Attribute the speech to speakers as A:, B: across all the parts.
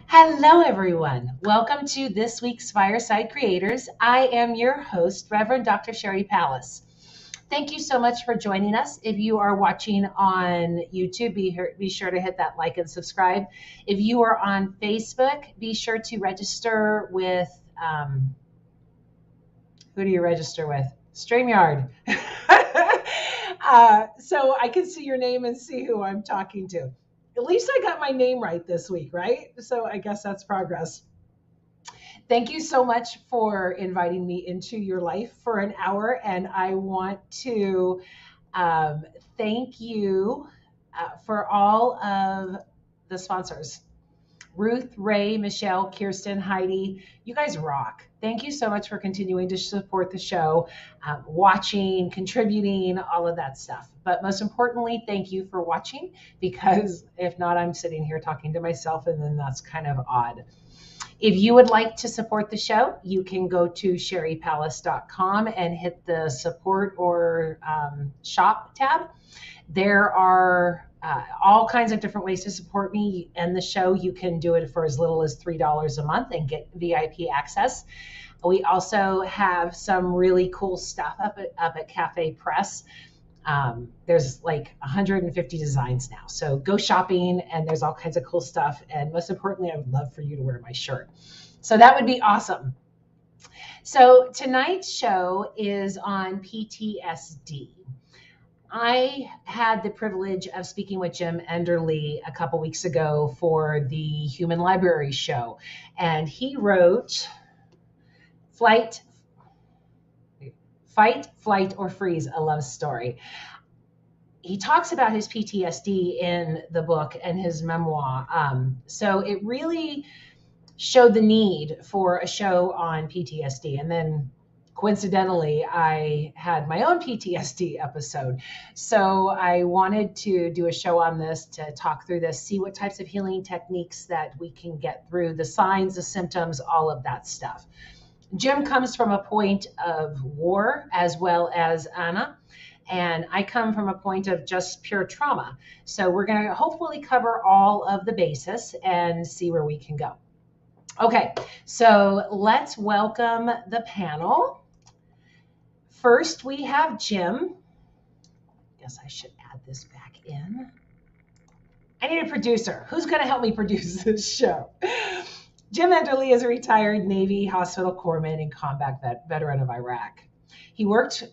A: Hello, everyone. Welcome to this week's Fireside Creators. I am your host, Reverend Dr. Sherry Palace. Thank you so much for joining us. If you are watching on YouTube, be sure to hit that like and subscribe. If you are on Facebook, be sure to register with, who do you register with? StreamYard. So I can see your name and see who I'm talking to. At least I got my name right this week, right? So I guess that's progress. Thank you so much for inviting me into your life for an hour. And I want to thank you for all of the sponsors. Ruth, Ray, Michelle, Kirsten, Heidi, you guys rock. Thank you so much for continuing to support the show, watching, contributing, all of that stuff. But most importantly, thank you for watching, because if not, I'm sitting here talking to myself, and then that's kind of odd. If you would like to support the show, you can go to sherrypalace.com and hit the support or shop tab. There are all kinds of different ways to support me and the show. You can do it for as little as $3 a month and get VIP access. We also have some really cool stuff up at Cafe Press. There's like 150 designs now. So go shopping, and there's all kinds of cool stuff. And most importantly, I would love for you to wear my shirt. So that would be awesome. So tonight's show is on PTSD. I had the privilege of speaking with Jim Enderle a couple weeks ago for the Human Library show, and he wrote Fight, Flight, or Freeze, a love story. He talks about his PTSD in the book and his memoir. So it really showed the need for a show on PTSD. And then coincidentally, I had my own PTSD episode. So I wanted to do a show on this, to talk through this, see what types of healing techniques that we can get through, the signs, the symptoms, all of that stuff. Jim comes from a point of war, as well as Anna, and I come from a point of just pure trauma. So we're going to hopefully cover all of the bases and see where we can go. Okay, so let's welcome the panel. First, we have Jim. I guess I should add this back in. I need a producer. Who's going to help me produce this show? Jim Enderle is a retired Navy Hospital Corpsman and combat veteran of Iraq. He worked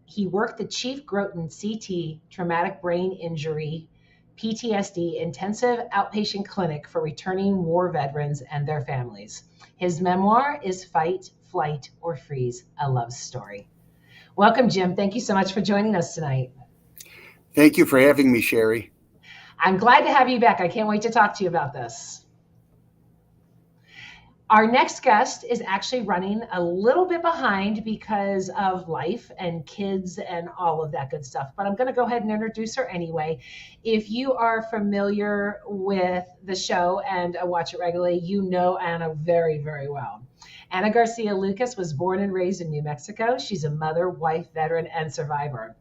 A: the Chief of Groton CT, traumatic brain injury, PTSD Intensive Outpatient Clinic for returning war veterans and their families. His memoir is Fight, Flight, or Freeze, a love story. Welcome, Jim. Thank you so much for joining us tonight.
B: Thank you for having me, Sherry.
A: I'm glad to have you back. I can't wait to talk to you about this. Our next guest is actually running a little bit behind because of life and kids and all of that good stuff, but I'm going to go ahead and introduce her anyway. If you are familiar with the show and watch it regularly, you know Anna very, very well. Anna Garcia Lucas was born and raised in New Mexico. She's a mother, wife, veteran, and survivor.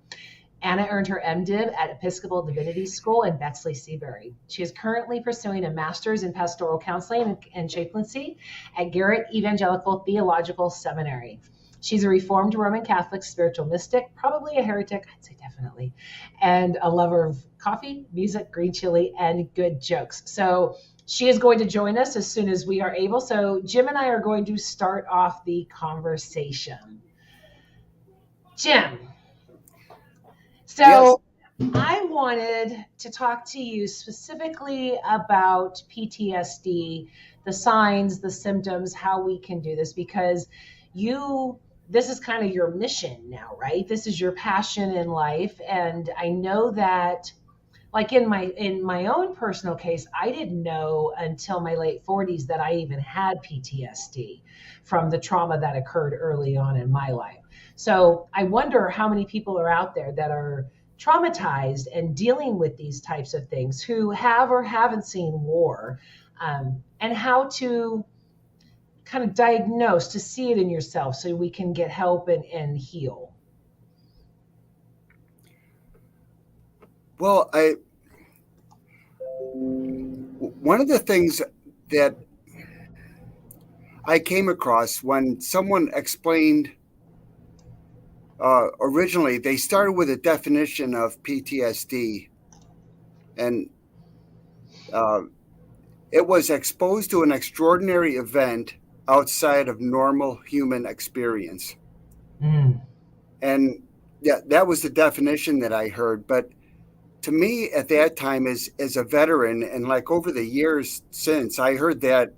A: Anna earned her MDiv at Episcopal Divinity School in Bexley, Seabury. She is currently pursuing a master's in pastoral counseling and chaplaincy at Garrett Evangelical Theological Seminary. She's a Reformed Roman Catholic spiritual mystic, probably a heretic, I'd say definitely, and a lover of coffee, music, green chili, and good jokes. So she is going to join us as soon as we are able. So Jim and I are going to start off the conversation. Jim. So yes. I wanted to talk to you specifically about PTSD, the signs, the symptoms, how we can do this, because this is kind of your mission now, right? This is your passion in life. And I know that Like in my own personal case, I didn't know until my late 40s that I even had PTSD from the trauma that occurred early on in my life. So I wonder how many people are out there that are traumatized and dealing with these types of things who have or haven't seen war, and how to kind of diagnose, to see it in yourself so we can get help and heal.
B: Well, one of the things that I came across when someone explained originally, they started with a definition of PTSD, and uh, it was exposed to an extraordinary event outside of normal human experience.
A: Mm.
B: And yeah, that was the definition that I heard. But to me, at that time, as a veteran, and like over the years since, I heard that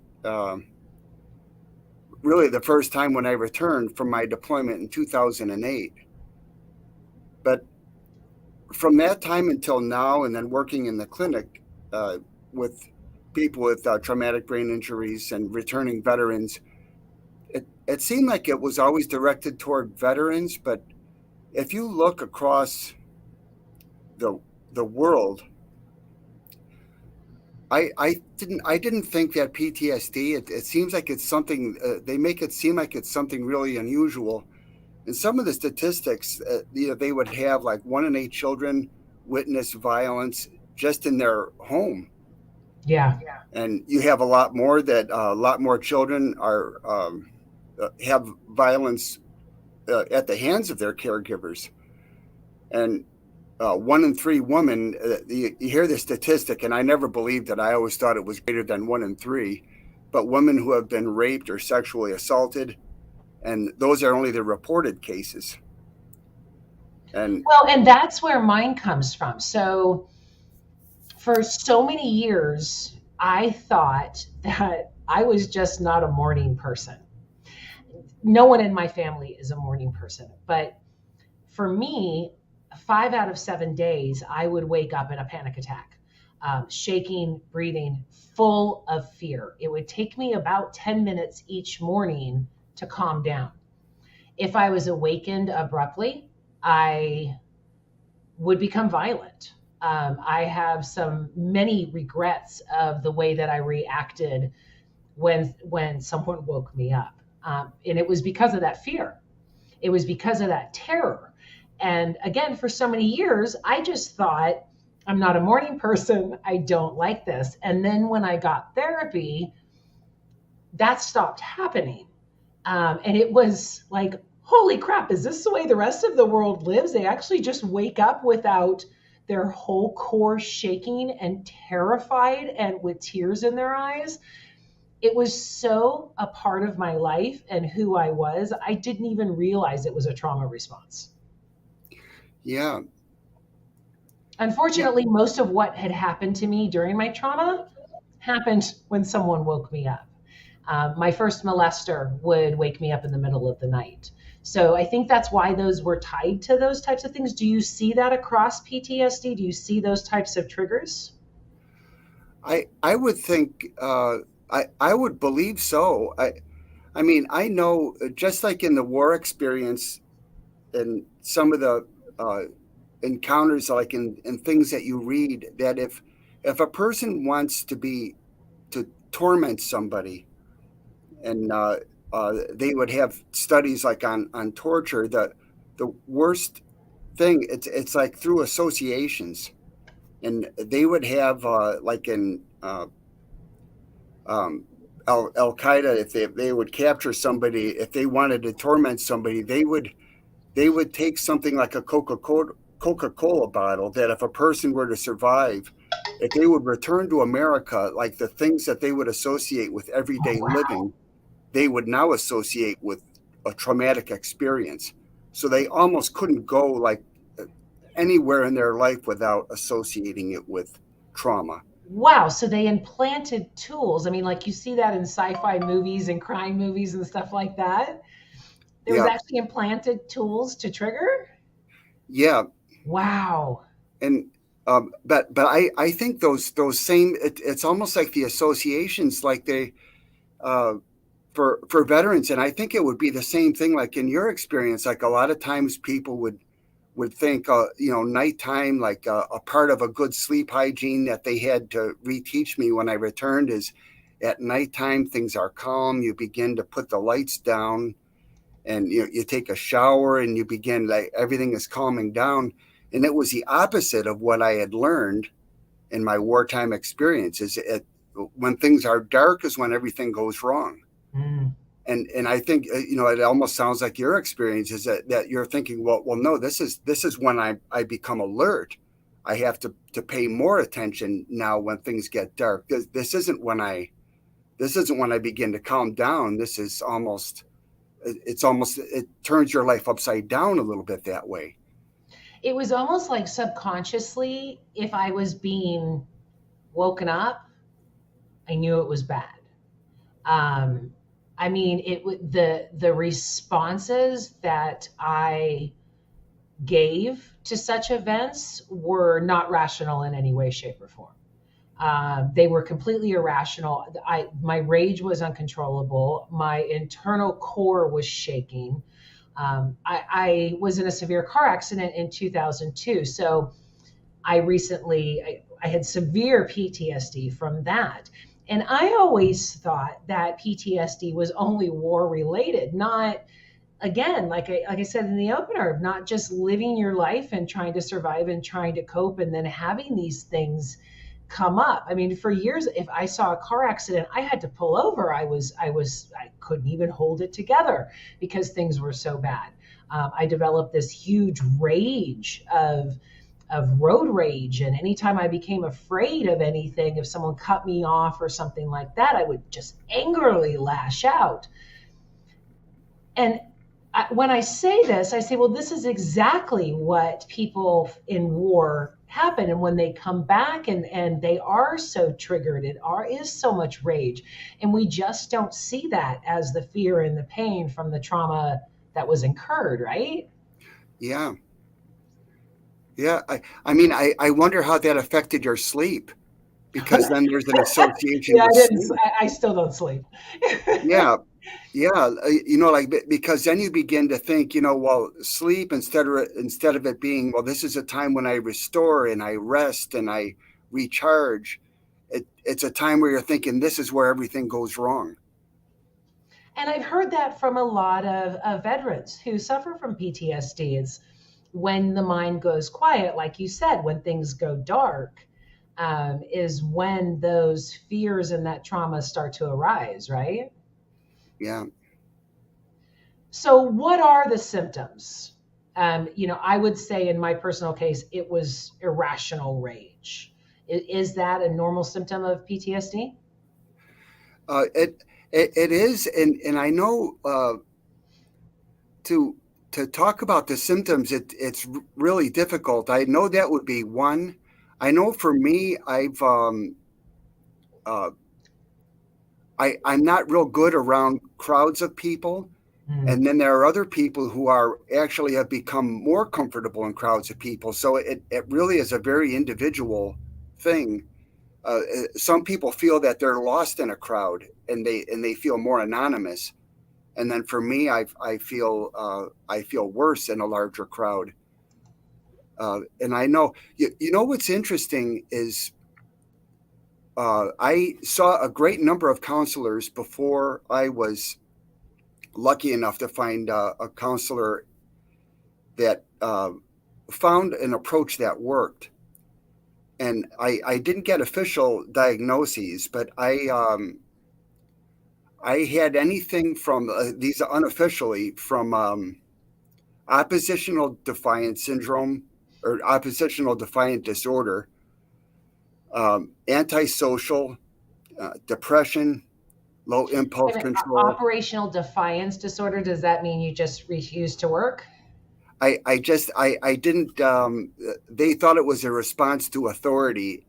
B: really the first time when I returned from my deployment in 2008. But from that time until now, and then working in the clinic with people with traumatic brain injuries and returning veterans, it seemed like it was always directed toward veterans. But if you look across the the world, I didn't think that PTSD. It seems like it's something they make it seem like it's something really unusual. And some of the statistics, they would have like 1 in 8 children witness violence just in their home,
A: Yeah.
B: and you have a lot more children are have violence at the hands of their caregivers, and 1 in 3 women. You hear the statistic, and I never believed it. I always thought it was greater than 1 in 3, but women who have been raped or sexually assaulted, and those are only the reported cases. And
A: Well, and that's where mine comes from. So for so many years, I thought that I was just not a morning person. No one in my family is a morning person. But for me, 5 out of 7 days, I would wake up in a panic attack, shaking, breathing, full of fear. It would take me about 10 minutes each morning to calm down. If I was awakened abruptly, I would become violent. I have many regrets of the way that I reacted when someone woke me up, and it was because of that fear. It was because of that terror. And again, for so many years, I just thought I'm not a morning person. I don't like this. And then when I got therapy, that stopped happening. And it was like, holy crap, is this the way the rest of the world lives? They actually just wake up without their whole core shaking and terrified and with tears in their eyes. It was so a part of my life and who I was, I didn't even realize it was a trauma response.
B: yeah, yeah,
A: Unfortunately, most of what had happened to me during my trauma happened when someone woke me up. My first molester would wake me up in the middle of the night. So I think that's why those were tied to those types of things. Do you see that across PTSD? Do you see those types of triggers?
B: I would think I would believe so. I mean, I know just like in the war experience and some of the uh, encounters, like in things that you read, that if a person wants to torment somebody, and they would have studies like on torture. The worst thing, it's like through associations, and they would have like in um, Al Qaeda, if they would capture somebody, if they wanted to torment somebody, they would take something like a Coca-Cola bottle, that if a person were to survive, if they would return to America, like the things that they would associate with
A: Oh,
B: everyday
A: wow.
B: living, they would now associate with a traumatic experience. So they almost couldn't go like anywhere in their life without associating it with trauma.
A: Wow. So they implanted tools. I mean, like you see that in sci fi movies and crime movies and stuff like that. There was
B: Yeah,
A: actually implanted tools to trigger.
B: yeah,
A: Wow.
B: and But I think those same it's almost like the associations like they uh, for veterans, and I think it would be the same thing like in your experience. Like a lot of times people would think nighttime, like a part of a good sleep hygiene that they had to reteach me when I returned is at nighttime things are calm. You begin to put the lights down, and you take a shower, and you begin like everything is calming down. And it was the opposite of what I had learned in my wartime experience. When things are dark is when everything goes wrong.
A: Mm.
B: And I think it almost sounds like your experience is that you're thinking, well, no, this is when I become alert. I have to pay more attention now when things get dark. This isn't when I begin to calm down. It turns your life upside down a little bit that way.
A: It was almost like subconsciously, if I was being woken up, I knew it was bad. Um, I mean, the responses that I gave to such events were not rational in any way, shape, or form. They were completely irrational. My rage was uncontrollable. My internal core was shaking. I was in a severe car accident in 2002. So I had severe PTSD from that. And I always thought that PTSD was only war related, not, again, like I said in the opener, not just living your life and trying to survive and trying to cope and then having these things come up. I mean, for years, if I saw a car accident, I had to pull over. I couldn't even hold it together because things were so bad. I developed this huge rage of road rage, and anytime I became afraid of anything, if someone cut me off or something like that, I would just angrily lash out. And when I say this, I say, well, this is exactly what people in war happen. And when they come back and they are so triggered, is so much rage. And we just don't see that as the fear and the pain from the trauma that was incurred, right?
B: Yeah, yeah. I mean, I wonder how that affected your sleep, because then there's an association
A: Yeah,
B: with
A: I didn't.
B: sleep.
A: I still don't sleep.
B: Yeah, yeah. Like because then you begin to think, well, sleep instead of it being, well, this is a time when I restore and I rest and I recharge. It's a time where you're thinking this is where everything goes wrong.
A: And I've heard that from a lot of veterans who suffer from PTSD. It's when the mind goes quiet, like you said, when things go dark, is when those fears and that trauma start to arise, right?
B: Yeah.
A: So, what are the symptoms? I would say in my personal case, it was irrational rage. Is that a normal symptom of PTSD?
B: It is, and I know to to talk about the symptoms, it's really difficult. I know that would be one. I know for me, uh, I'm not real good around crowds of people.
A: Mm.
B: And then there are other people who are actually have become more comfortable in crowds of people. So it really is a very individual thing. Some people feel that they're lost in a crowd, and they feel more anonymous. And then for me, I feel worse in a larger crowd. And I know what's interesting is I saw a great number of counselors before I was lucky enough to find a counselor that found an approach that worked. And I didn't get official diagnoses, but I had anything from these unofficially from oppositional defiant syndrome or oppositional defiant disorder, antisocial, depression, low impulse control.
A: Operational defiance disorder, does that mean you just refuse to work?
B: I didn't. They thought it was a response to authority.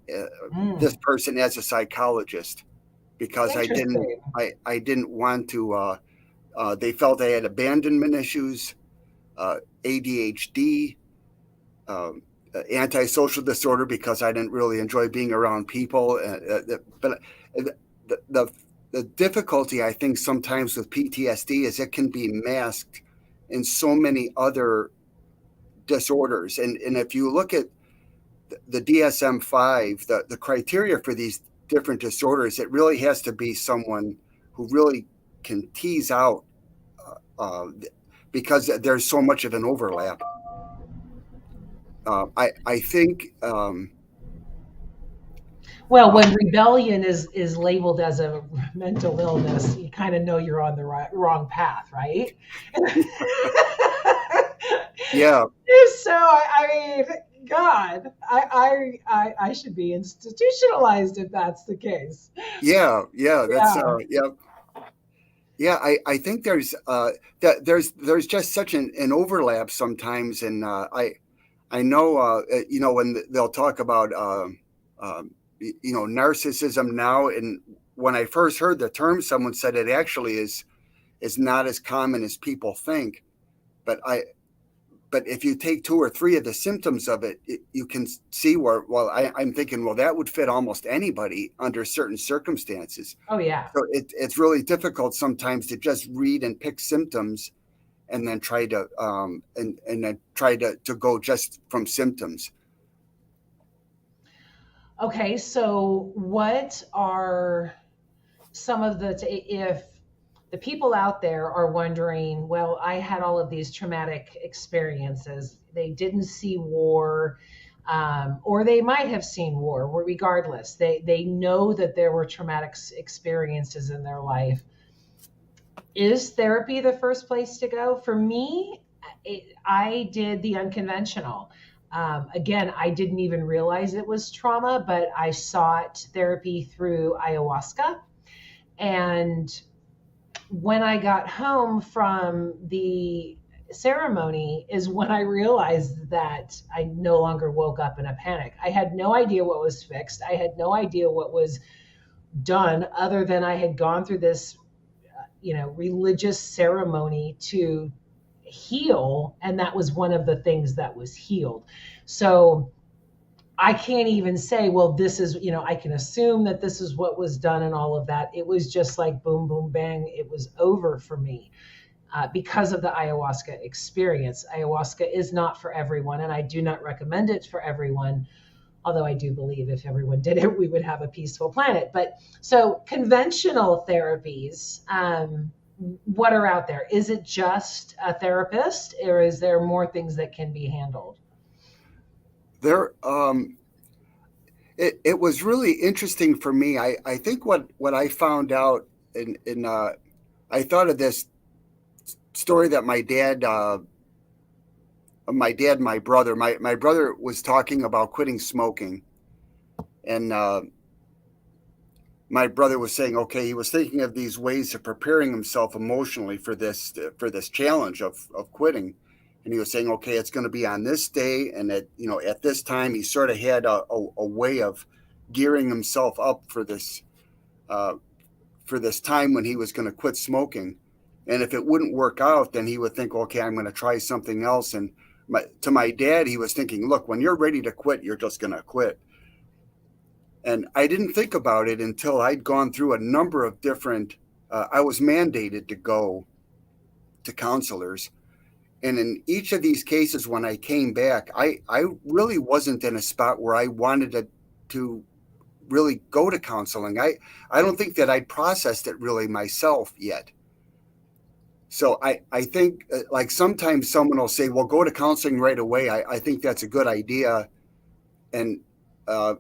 B: This
A: Mm,
B: person as a psychologist, because
A: interesting.
B: I didn't want to. They felt I had abandonment issues, ADHD, um, antisocial disorder because I didn't really enjoy being around people. But the the difficulty I think sometimes with PTSD is it can be masked in so many other disorders. And if you look at the DSM-5, the criteria for these different disorders, it really has to be someone who really can tease out uh, because there's so much of an overlap. I think
A: Well,
B: uh,
A: when rebellion is labeled as a mental illness, you kind of know you're on the wrong path, right?
B: yeah,
A: So I mean, God, I should be institutionalized if that's the case.
B: yeah, that's
A: Yeah.
B: yeah. Yeah, I think there's just such an overlap sometimes, and I know when they'll talk about narcissism now, and when I first heard the term, someone said it actually is not as common as people think. But if you take two or three of the symptoms of it, you can see where. Well, I'm thinking, well, that would fit almost anybody under certain circumstances.
A: Oh yeah.
B: So it's really difficult sometimes to just read and pick symptoms and then try to and then try to go just from symptoms.
A: Okay, so what are some of the if the people out there are wondering, well, I had all of these traumatic experiences. They didn't see war, or they might have seen war. Regardless, they know that there were traumatic experiences in their life. Is therapy the first place to go? For me, I did the unconventional. Again, I didn't even realize it was trauma, but I sought therapy through ayahuasca. And when I got home from the ceremony is when I realized that I no longer woke up in a panic. I had no idea what was fixed. I had no idea what was done other than I had gone through this, religious ceremony to heal. And that was one of the things that was healed. So I can't even say, well, this is, I can assume that this is what was done and all of that. It was just like boom, boom, bang. It was over for me because of the ayahuasca experience. Ayahuasca is not for everyone, and I do not recommend it for everyone. Although I do believe if everyone did it, we would have a peaceful planet. But so conventional therapies, what are out there? Is it just a therapist, or is there more things that can be handled?
B: There, it was really interesting for me. I think what I found out in I thought of this story that my dad, and my brother, my brother was talking about quitting smoking, and my brother was saying, okay, he was thinking of these ways of preparing himself emotionally for this challenge of quitting, and he was saying, okay, it's going to be on this day, and at this time, he sort of had a way of gearing himself up uh, for this time when he was going to quit smoking, and if it wouldn't work out, then he would think, okay, I'm going to try something else, and to my dad, he was thinking, look, when you're ready to quit, you're just going to quit. And I didn't think about it until I'd gone through a number of different, I was mandated to go to counselors. And in each of these cases, when I came back, I really wasn't in a spot where I wanted to really go to counseling. I don't think that I'd processed it really myself yet. So I think like sometimes someone will say, well, go to counseling right away. I think that's a good idea. And uh,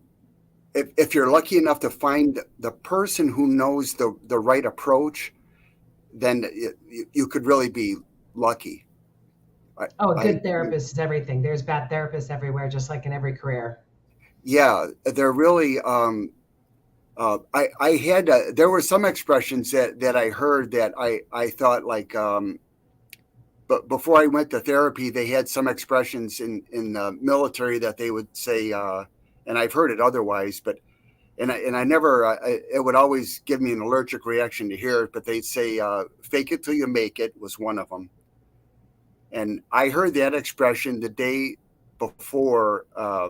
B: if you're lucky enough to find the person who knows the right approach, then you could really be lucky. I,
A: Oh, a
B: I
A: good therapist is everything. There's bad therapists everywhere, just like in every career.
B: yeah, they're really. I had there were some expressions that I heard that I thought like. But before I went to therapy, they had some expressions in the military that they would say, and I've heard it otherwise, but and I never it would always give me an allergic reaction to hear it, but they'd say fake it till you make it was one of them. And I heard that expression the day before I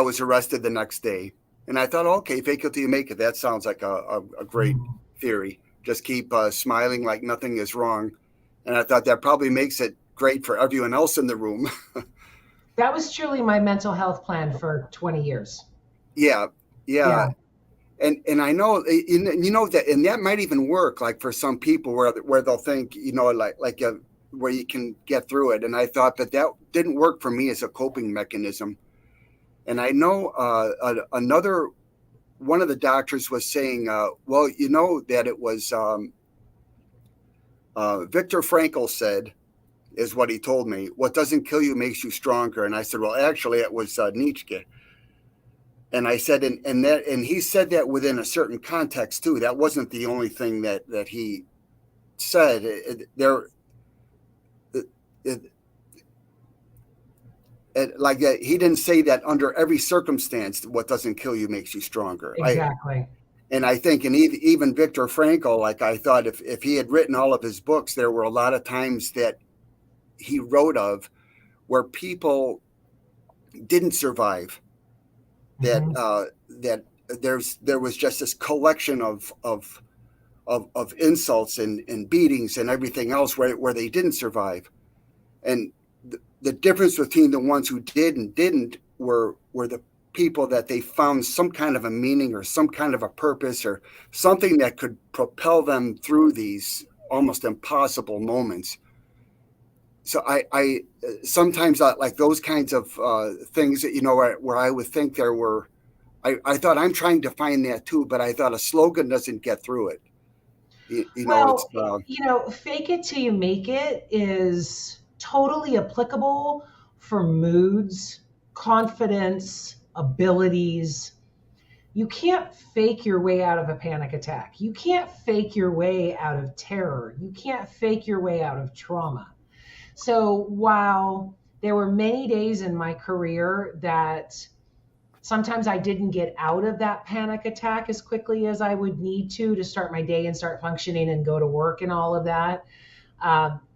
B: was arrested the next day. And I thought, okay, fake it till you make it. That sounds like a great theory. Just keep smiling like nothing is wrong. And I thought that probably makes it great for everyone else in the room.
A: That was truly my mental health plan for 20 years.
B: Yeah, yeah.
A: Yeah.
B: And I know, you know that, and that might even work, like for some people where they'll think, you know, like where you can get through it. And I thought that didn't work for me as a coping mechanism. And I know another one of the doctors was saying, well, you know that it was Viktor Frankl said, is what he told me. What doesn't kill you makes you stronger. And I said, well, actually, it was Nietzsche. And I said, and he said that within a certain context too. That wasn't the only thing that he said. Like that, he didn't say that under every circumstance, what doesn't kill you makes you stronger.
A: Exactly.
B: And I think, and even Viktor Frankl, like I thought, if he had written all of his books, there were a lot of times that he wrote of where people didn't survive. That there was just this collection of insults and beatings and everything else where they didn't survive, and the difference between the ones who did and didn't were the people that they found some kind of a meaning or some kind of a purpose or something that could propel them through these almost impossible moments. So I sometimes like those kinds of things that, you know, where I would think there were, I thought I'm trying to find that too, but I thought a slogan doesn't get through it.
A: Well, fake it till you make it is totally applicable for moods, confidence, abilities. You can't fake your way out of a panic attack. You can't fake your way out of terror. You can't fake your way out of trauma. So while there were many days in my career that sometimes I didn't get out of that panic attack as quickly as I would need to start my day and start functioning and go to work and all of that.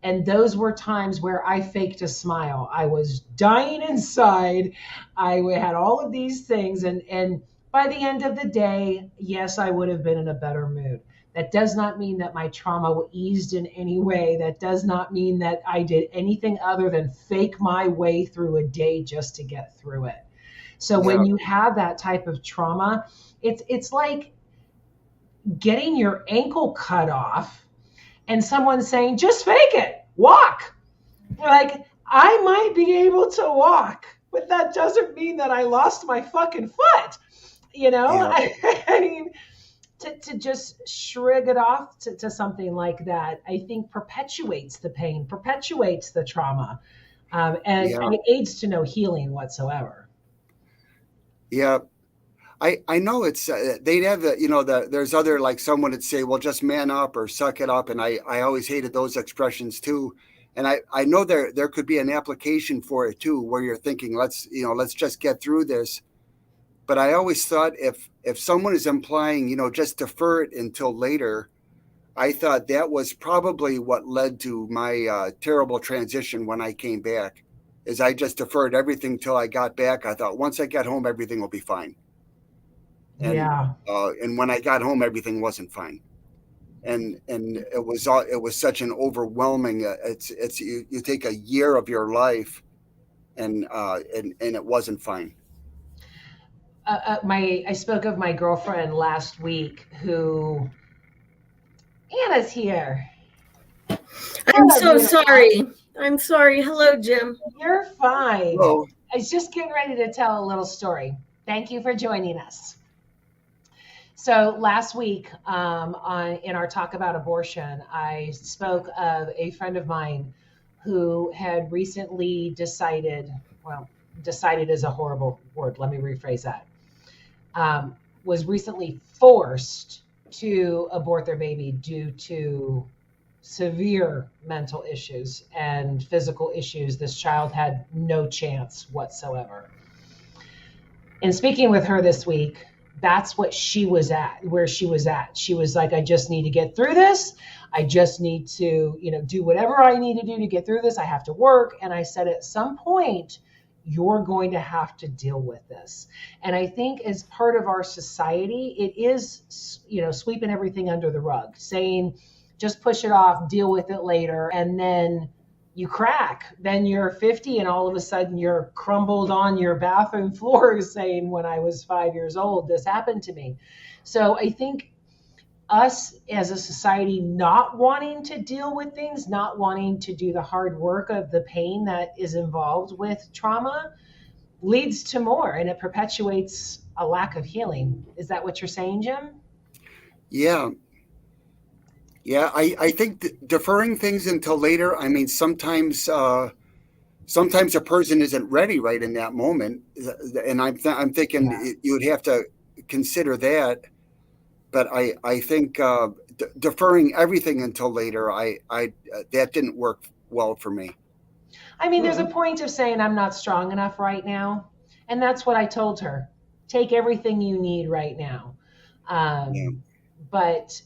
A: And those were times where I faked a smile. I was dying inside. I had all of these things. And by the end of the day, yes, I would have been in a better mood. That does not mean that my trauma eased in any way. That does not mean that I did anything other than fake my way through a day just to get through it. So when you have that type of trauma, it's like getting your ankle cut off and someone saying, just fake it, walk. Like, I might be able to walk, but that doesn't mean that I lost my fucking foot. I mean, to just shrug it off to something like that, I think perpetuates the pain, perpetuates the trauma, and it aids to no healing whatsoever.
B: Yeah. I know it's they'd have there's other, like someone would say, well, just man up or suck it up. And I always hated those expressions too. And I know there could be an application for it too, where you're thinking, let's just get through this. But I always thought if someone is implying, just defer it until later, I thought that was probably what led to my terrible transition when I came back, is I just deferred everything till I got back. I thought once I get home, everything will be fine. And, and when I got home, everything wasn't fine. And it was such an overwhelming, you take a year of your life and it wasn't fine.
A: I spoke of my girlfriend last week who, Anna's here.
C: I'm so sorry. I'm sorry. Hello, Jim.
A: You're fine.
B: Hello.
A: I was just getting ready to tell a little story. Thank you for joining us. So last week in our talk about abortion, I spoke of a friend of mine who had recently decided is a horrible word. Let me rephrase that. Was recently forced to abort their baby due to severe mental issues and physical issues. This child had no chance whatsoever. In speaking with her this week, that's what she was at, where she was at. She was like, I just need to get through this. I just need to, do whatever I need to do to get through this. I have to work. And I said, at some point, you're going to have to deal with this. And I think as part of our society, it is, sweeping everything under the rug, saying, just push it off, deal with it later. And then you crack. Then you're 50 and all of a sudden you're crumbled on your bathroom floor saying, when I was 5 years old, this happened to me. So I think us as a society not wanting to deal with things, not wanting to do the hard work of the pain that is involved with trauma leads to more, and it perpetuates a lack of healing. Is that what you're saying, Jim?
B: Yeah. Yeah, I think deferring things until later. I mean, sometimes a person isn't ready right in that moment, and I'm thinking you would have to consider that. But I think deferring everything until later, I that didn't work well for me.
A: I mean, there's a point of saying I'm not strong enough right now, and that's what I told her. Take everything you need right now. But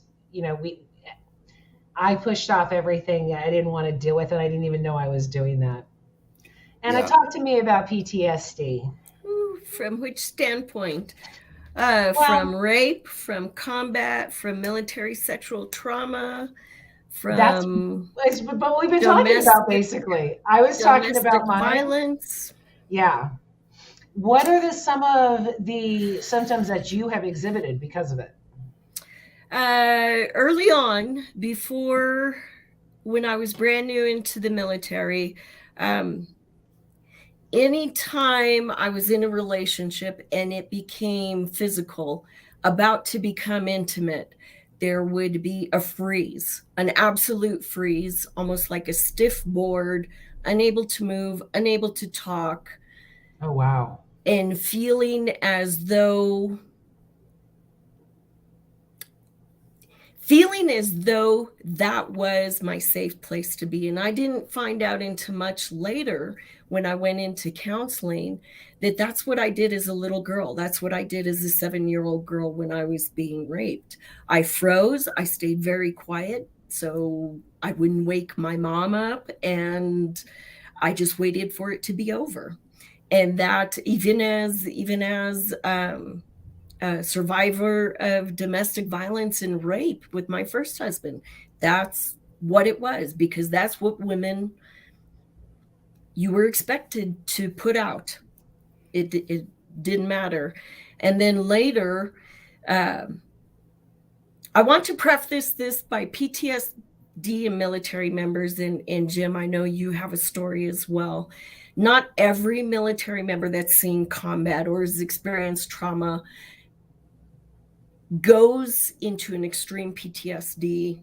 A: I pushed off everything. I didn't want to deal with it. I didn't even know I was doing that. And talk to me about PTSD.
C: Ooh, from which standpoint? From rape, from combat, from military sexual trauma, from
A: but we've been talking about basically. I was talking about
C: violence.
A: Yeah. What are some of the symptoms that you have exhibited because of it?
C: Early on, before when I was brand new into the military, anytime I was in a relationship and it became physical, about to become intimate, there would be a freeze, an absolute freeze, almost like a stiff board, unable to move, unable to talk.
A: Oh, wow.
C: And feeling as though that was my safe place to be. And I didn't find out until much later when I went into counseling that that's what I did as a little girl. That's what I did as a 7-year-old girl when I was being raped. I froze. I stayed very quiet so I wouldn't wake my mom up, and I just waited for it to be over. And that even as a survivor of domestic violence and rape with my first husband, that's what it was, because that's what women, you were expected to put out. It didn't matter. And then later, I want to preface this by PTSD and military members, and Jim, I know you have a story as well. Not every military member that's seen combat or has experienced trauma goes into an extreme PTSD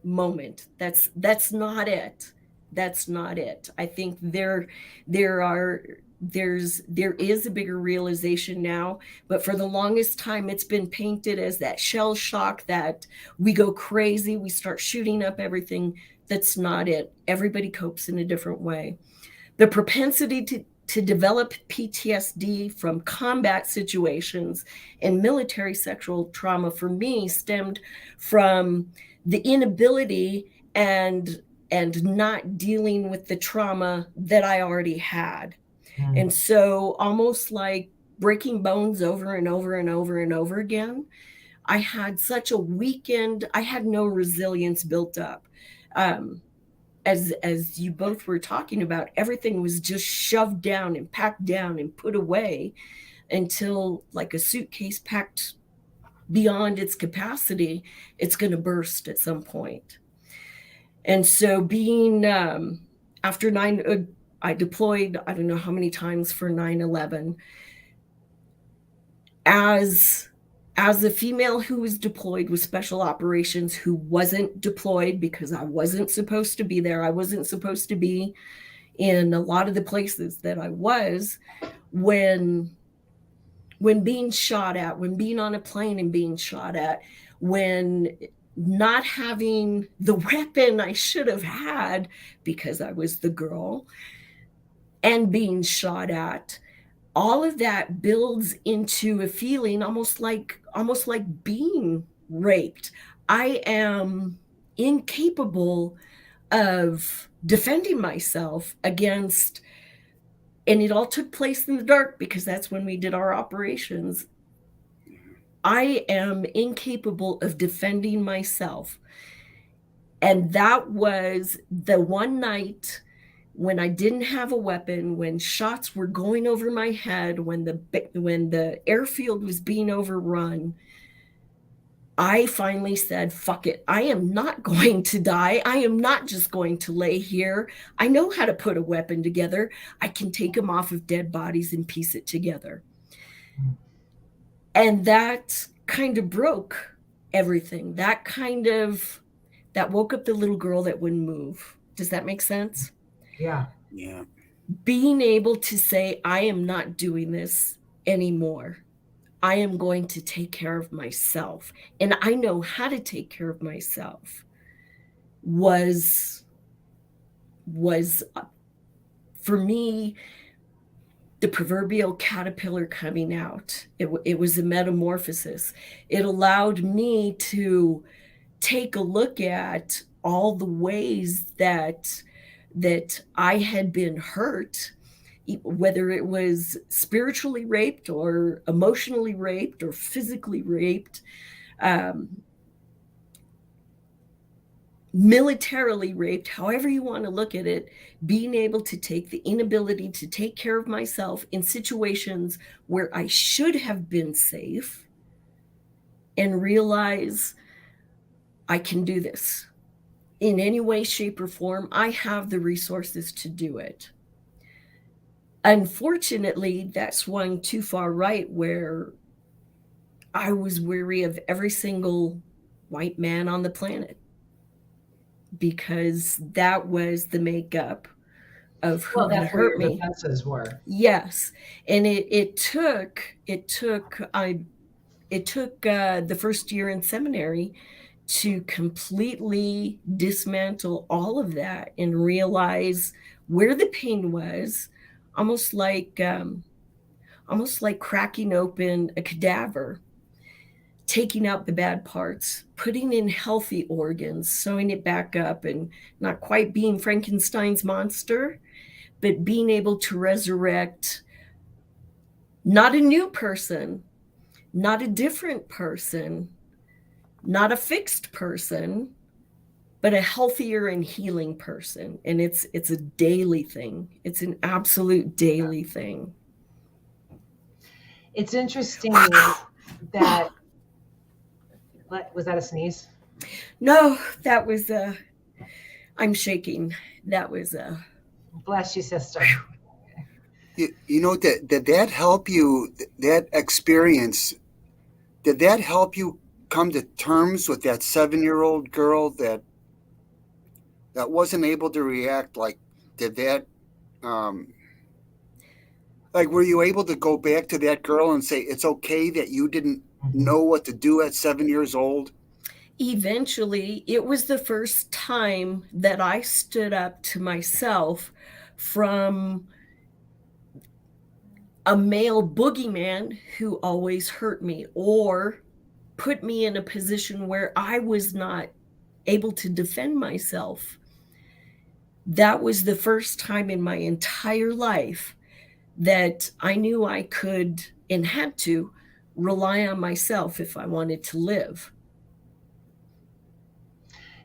C: moment. That's not it. That's not it. I think there is a bigger realization now, but for the longest time it's been painted as that shell shock, that we go crazy, we start shooting up everything. That's not it. Everybody copes in a different way. The propensity to develop PTSD from combat situations and military sexual trauma for me stemmed from the inability and not dealing with the trauma that I already had. And so almost like breaking bones over and over and over and over again, I had such a weakened, I had no resilience built up. As you both were talking about, everything was just shoved down and packed down and put away until, like a suitcase packed beyond its capacity, it's going to burst at some point. And so being, after I deployed, I don't know how many times for 9/11. As a female who was deployed with special operations, who wasn't deployed because I wasn't supposed to be there. I wasn't supposed to be in a lot of the places that I was. When being shot at, when being on a plane and being shot at, when not having the weapon I should have had because I was the girl and being shot at, all of that builds into a feeling almost like being raped. I am incapable of defending myself against, and it all took place in the dark because that's when we did our operations. I am incapable of defending myself. And that was the one night when I didn't have a weapon, when shots were going over my head, when the airfield was being overrun. I finally said, fuck it. I am not going to die. I am not just going to lay here. I know how to put a weapon together. I can take them off of dead bodies and piece it together. And that kind of broke everything. That woke up the little girl that wouldn't move. Does that make sense?
A: Yeah.
B: Yeah.
C: Being able to say, I am not doing this anymore. I am going to take care of myself. And I know how to take care of myself was for me, the proverbial caterpillar coming out. It was a metamorphosis. It allowed me to take a look at all the ways that I had been hurt, whether it was spiritually raped or emotionally raped or physically raped, militarily raped, however you want to look at it, being able to take the inability to take care of myself in situations where I should have been safe and realize I can do this in any way, shape, or form. I have the resources to do it. Unfortunately, that swung too far right, where I was weary of every single white man on the planet, because that was the makeup of who had hurt me.
A: Defenses were.
C: Yes, and it took the first year in seminary to completely dismantle all of that and realize where the pain was, almost like cracking open a cadaver, taking out the bad parts, putting in healthy organs, sewing it back up, and not quite being Frankenstein's monster, but being able to resurrect not a new person, not a different person, not a fixed person, but a healthier and healing person. And it's a daily thing. It's an absolute daily thing.
A: It's interesting that, was that a sneeze?
C: No, that was I'm shaking. That was
A: Bless you, sister.
B: You know, did that help you, that experience, did that help you come to terms with that 7-year-old girl that wasn't able to react? Like, did that, like, were you able to go back to that girl and say, it's okay that you didn't know what to do at 7 years old?
C: Eventually, it was the first time that I stood up to myself from a male boogeyman who always hurt me or put me in a position where I was not able to defend myself. That was the first time in my entire life that I knew I could and had to rely on myself if I wanted to live.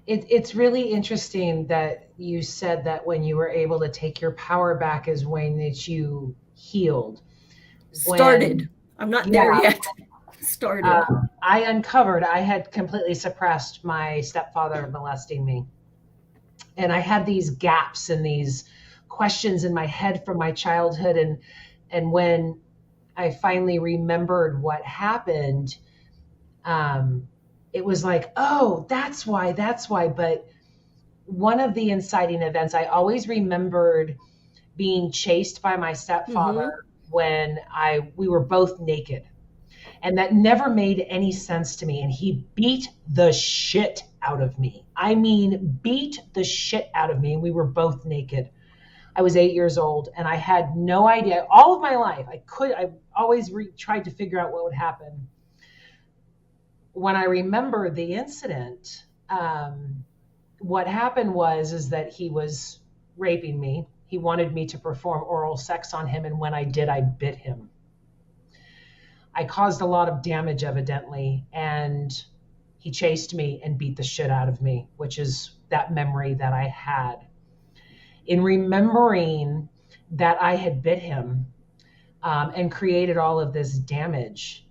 A: It's really interesting that you said that when you were able to take your power back is when that you healed.
C: Started. I'm not there yet. Started.
A: I had completely suppressed my stepfather molesting me. And I had these gaps and these questions in my head from my childhood. And when I finally remembered what happened, it was like, oh, that's why. But one of the inciting events, I always remembered being chased by my stepfather when we were both naked. And that never made any sense to me. And he beat the shit out of me. I mean, beat the shit out of me. And we were both naked. I was 8 years old, and I had no idea. All of my life, I always tried to figure out what would happen. When I remember the incident, what happened is that he was raping me. He wanted me to perform oral sex on him, and when I did, I bit him. I caused a lot of damage, evidently, and he chased me and beat the shit out of me, which is that memory that I had. In remembering that I had bit him and created all of this damage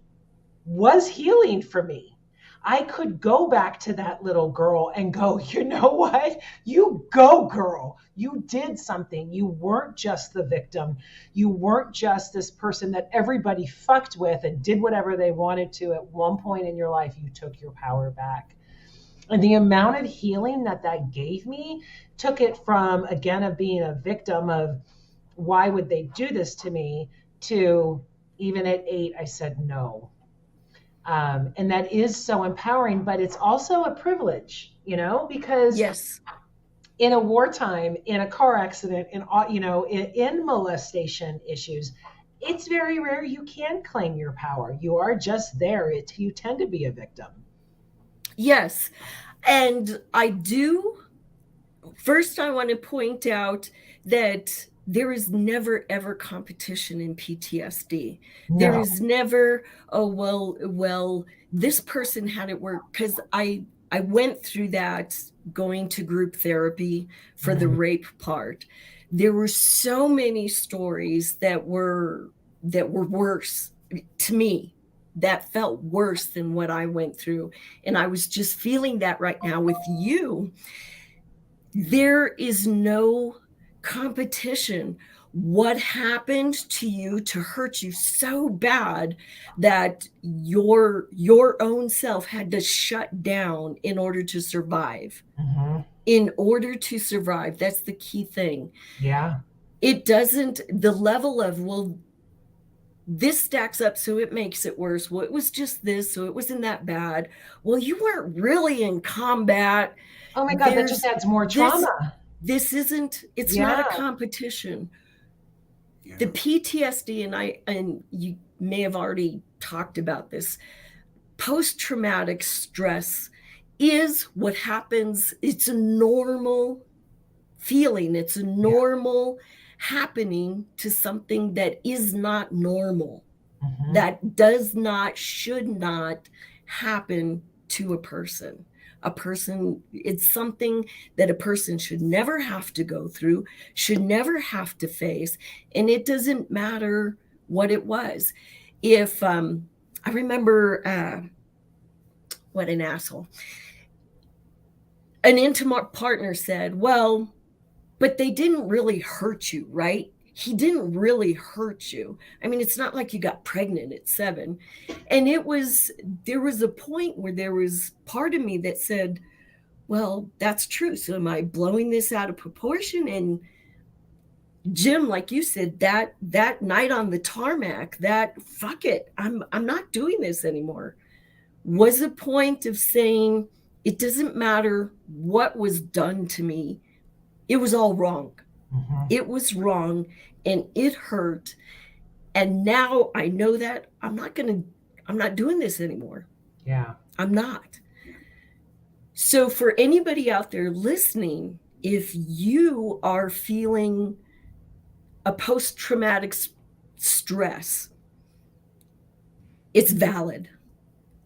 A: was healing for me. I could go back to that little girl and go, you know what? You go, girl. You did something. You weren't just the victim. You weren't just this person that everybody fucked with and did whatever they wanted to. At one point in your life, you took your power back. And the amount of healing that gave me took it from, again, of being a victim of why would they do this to me, to even at 8, I said no. And that is so empowering, but it's also a privilege, because
C: Yes.
A: In a wartime, in a car accident, in molestation issues, it's very rare you can claim your power. You are just there. You tend to be a victim.
C: Yes. And first I want to point out that there is never, ever competition in PTSD.
A: No.
C: There is never, well, this person had it work, because I went through that going to group therapy for the rape part. There were so many stories that were worse to me, that felt worse than what I went through. And I was just feeling that right now with you. There is no competition. What happened to you to hurt you so bad that your own self had to shut down in order to survive?
A: Mm-hmm.
C: In order to survive, that's the key thing.
A: Yeah.
C: It doesn't, the level of, well, this stacks up, so it makes it worse. Well, it was just this, so it wasn't that bad. Well, you weren't really in combat.
A: Oh my God, that just adds more trauma.
C: This isn't, it's not a competition. Yeah. The PTSD, and you may have already talked about this, post-traumatic stress is what happens. It's a normal feeling. It's a normal happening to something that is not normal. Mm-hmm. That should not happen to a person. It's something that a person should never have to go through, should never have to face. And it doesn't matter what it was. If I remember, what an asshole. An intimate partner said, well, but they didn't really hurt you, right? He didn't really hurt you. I mean, it's not like you got pregnant at 7. And there was a point where there was part of me that said, well, that's true. So am I blowing this out of proportion? And Jim, like you said, that night on the tarmac, fuck it, I'm not doing this anymore, was a point of saying, it doesn't matter what was done to me. It was all wrong. Mm-hmm. It was wrong, and it hurt. And now I know that I'm not doing this anymore.
A: Yeah.
C: I'm not. So for anybody out there listening, if you are feeling a post-traumatic stress, it's valid.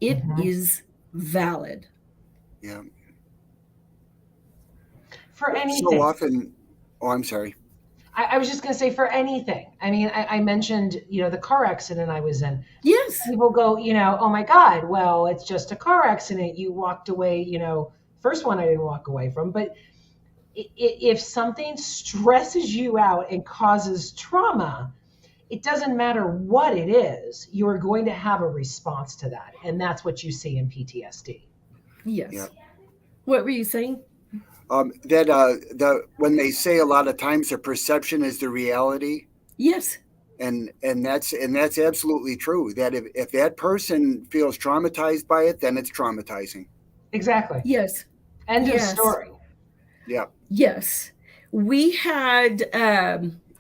C: It is valid.
B: Yeah.
A: For anything.
B: So often, I'm sorry.
A: I was just going to say, for anything. I mean, I mentioned, the car accident I was in.
C: Yes.
A: People go, oh my God, well, it's just a car accident. You walked away, first one I didn't walk away from. But if something stresses you out and causes trauma, it doesn't matter what it is, you are going to have a response to that. And that's what you see in PTSD.
C: Yes. Yeah. What were you saying?
B: That when they say a lot of times the perception is the reality.
C: Yes.
B: And that's absolutely true. That if that person feels traumatized by it, then it's traumatizing.
A: Exactly.
C: Yes.
A: End of story.
B: Yeah.
C: Yes. We had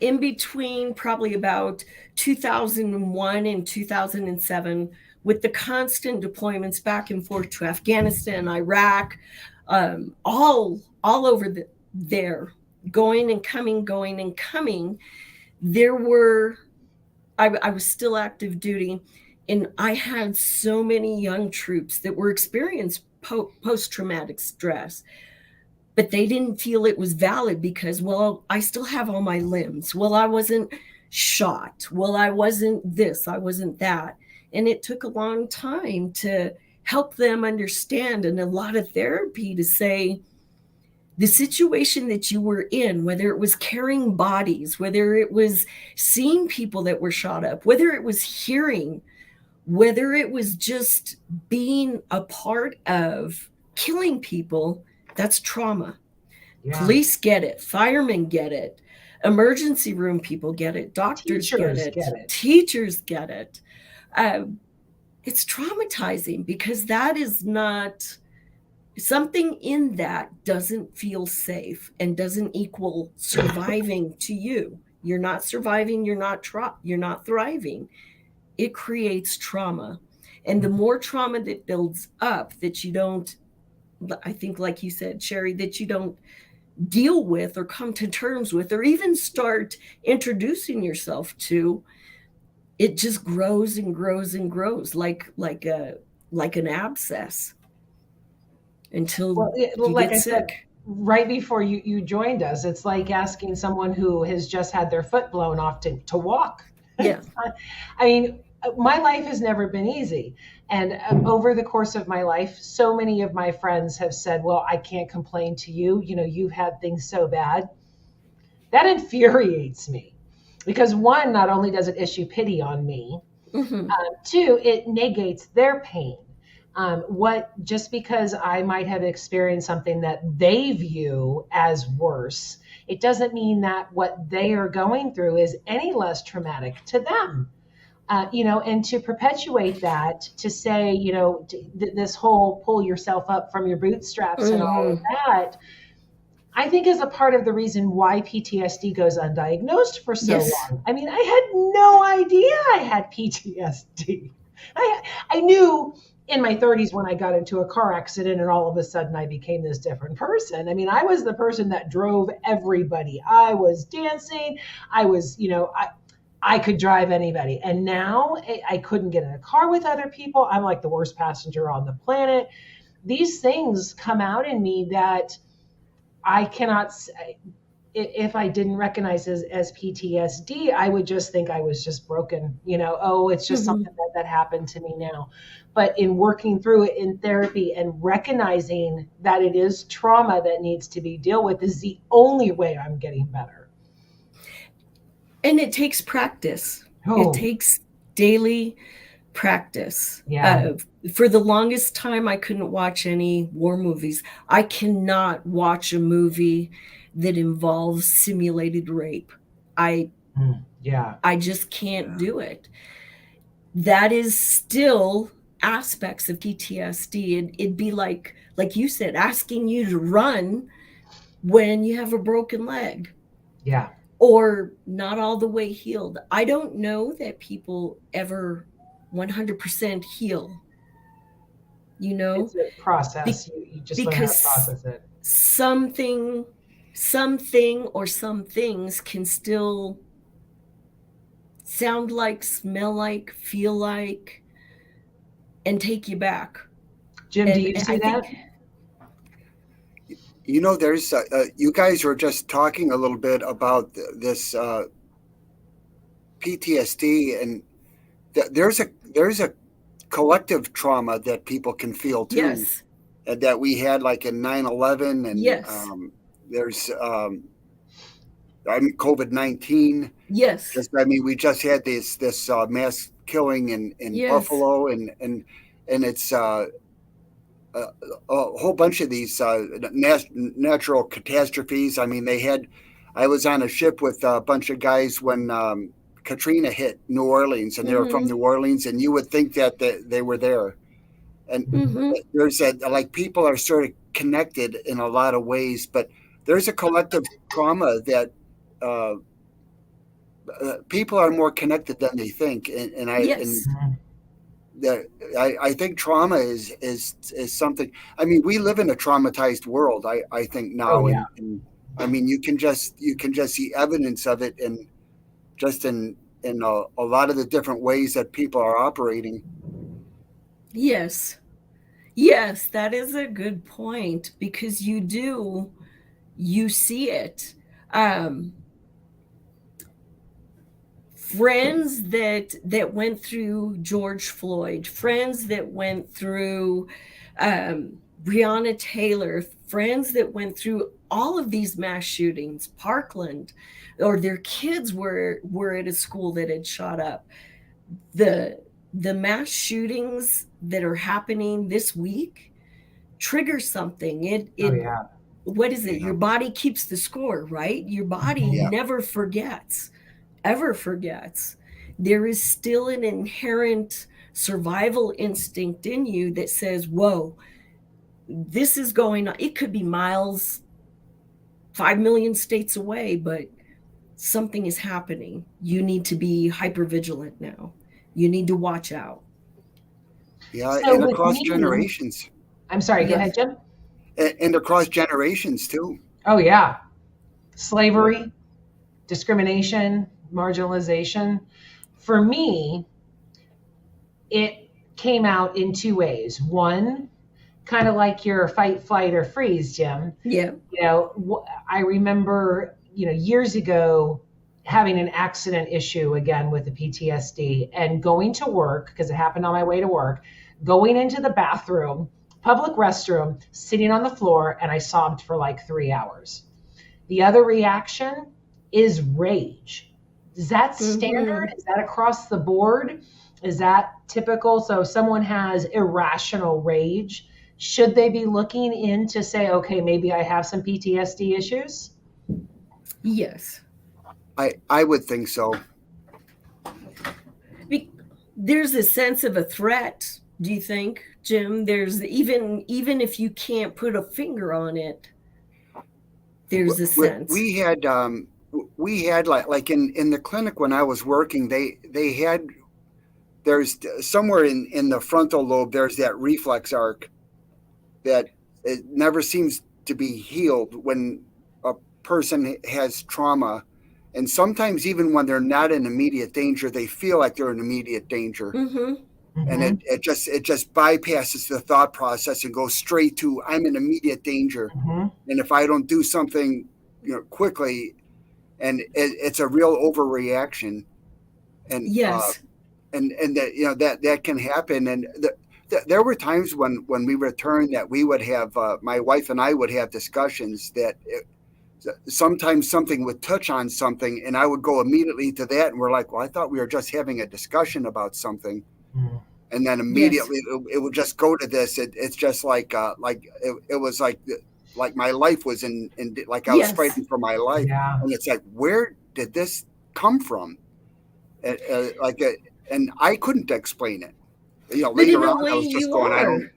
C: in between probably about 2001 and 2007, with the constant deployments back and forth to Afghanistan, Iraq, all over there, going and coming. There were, I was still active duty, and I had so many young troops that were experiencing post-traumatic stress, but they didn't feel it was valid because, well, I still have all my limbs. Well, I wasn't shot. Well, I wasn't this, I wasn't that. And it took a long time to help them understand, and a lot of therapy to say, the situation that you were in, whether it was carrying bodies, whether it was seeing people that were shot up, whether it was hearing, whether it was just being a part of killing people, that's trauma. Yeah. Police get it. Firemen get it. Emergency room people get it. Doctors get it. Teachers get it. It's traumatizing because that is not... something in that doesn't feel safe and doesn't equal surviving to you. You're not surviving. You're not thriving. It creates trauma. And the more trauma that builds up that you don't, I think, like you said, Sherry, that you don't deal with or come to terms with or even start introducing yourself to, it just grows and grows and grows like an abscess until you get sick.
A: Right before you joined us, it's like asking someone who has just had their foot blown off to walk.
C: Yeah.
A: I mean, my life has never been easy. And over the course of my life, so many of my friends have said, well, I can't complain to you. You know, you've had things so bad. That infuriates me because one, not only does it issue pity on me, two, it negates their pain. Just because I might have experienced something that they view as worse, it doesn't mean that what they are going through is any less traumatic to them. And to perpetuate that, to say, this whole pull yourself up from your bootstraps and all of that, I think is a part of the reason why PTSD goes undiagnosed for so long. I mean, I had no idea I had PTSD. I knew in my 30s when I got into a car accident and all of a sudden I became this different person. I mean, I was the person that drove everybody. I was dancing. I was, I could drive anybody. And now I couldn't get in a car with other people. I'm like the worst passenger on the planet. These things come out in me that I cannot, if I didn't recognize as PTSD, I would just think I was just broken, it's just something that happened to me now. But in working through it in therapy and recognizing that it is trauma that needs to be dealt with is the only way I'm getting better.
C: And it takes practice. It takes daily practice. Yeah. For the longest time, I couldn't watch any war movies. I cannot watch a movie that involves simulated rape. I just can't do it. That is still aspects of PTSD. It'd be like you said, asking you to run when you have a broken leg.
A: Yeah.
C: Or not all the way healed. I don't know that people ever 100% heal.
A: It's a process. You just learn how to process it.
C: Something or some things can still sound like, smell like, feel like, and take you back.
A: Jim, do you see that?
B: There's you guys were just talking a little bit about this PTSD, and there's a collective trauma that people can feel too.
C: Yes.
B: That we had, like in 9/11, and there's COVID-19.
C: Yes.
B: We just had this mass killing in Buffalo, and it's a whole bunch of these natural catastrophes. I mean, I was on a ship with a bunch of guys when Katrina hit New Orleans, and they were from New Orleans, and you would think that they were there. And there's people are sort of connected in a lot of ways, but there's a collective trauma that people are more connected than they think, and
C: Yes.
B: I think trauma is something. I mean, we live in a traumatized world. I think
A: Oh
B: now,
A: yeah.
B: and I mean, you can just see evidence of it in just in a lot of the different ways that people are operating.
C: Yes. Yes, that is a good point, because you see it. Friends that went through George Floyd, friends that went through Breonna Taylor, friends that went through all of these mass shootings, Parkland, or their kids were at a school that had shot up. The mass shootings that are happening this week trigger something.
A: Oh yeah.
C: What is it?
B: Yeah.
C: Your body keeps the score, right? Your body
B: Yeah.
C: never forgets, ever forgets. There is still an inherent survival instinct in you that says, whoa, this is going on. It could be miles, 5 million states away, but something is happening. You need to be hypervigilant now. You need to watch out.
B: Yeah,
A: So
B: and
A: with
B: across
A: me,
B: generations,
A: I'm sorry, go
C: Yes.
A: ahead, Jim.
B: and across generations too.
A: Oh yeah. Slavery, discrimination, marginalization. For me, it came out in two ways. One, kind of like your fight, flight, or freeze, Jim.
C: Yeah.
A: You know, I remember, years ago having an accident issue again with the PTSD and going to work, because it happened on my way to work, going into the bathroom, public restroom, sitting on the floor, and I sobbed for like 3 hours. The other reaction is rage. Is that standard?
C: Mhm.
A: Is that across the board? Is that typical? So if someone has irrational rage, should they be looking in to say, okay, maybe I have some PTSD issues?
C: Yes.
B: I would think so.
C: There's a sense of a threat, do you think, Jim? There's even if you can't put a finger on it, there's a sense.
B: We had like in the clinic when I was working, they had, there's somewhere in the frontal lobe, there's that reflex arc that it never seems to be healed when a person has trauma. And sometimes even when they're not in immediate danger, they feel like they're in immediate danger.
C: Mm-hmm.
B: And it just bypasses the thought process and goes straight to, I'm in immediate danger. And if I don't do something, quickly, and it's a real overreaction. And
C: Yes.
B: and that that can happen. And there were times when we returned that we would have, my wife and I would have discussions that sometimes something would touch on something, and I would go immediately to that, and we're like, well, I thought we were just having a discussion about something. And then immediately it would just go to this. It's just like it was like my life was in like I was fighting for my life.
A: Yeah.
B: And it's like, where did this come from? And I couldn't explain it.
C: But
B: Later
C: in a
B: on,
C: way
B: I was just
C: you
B: going, I
C: are.
B: don't.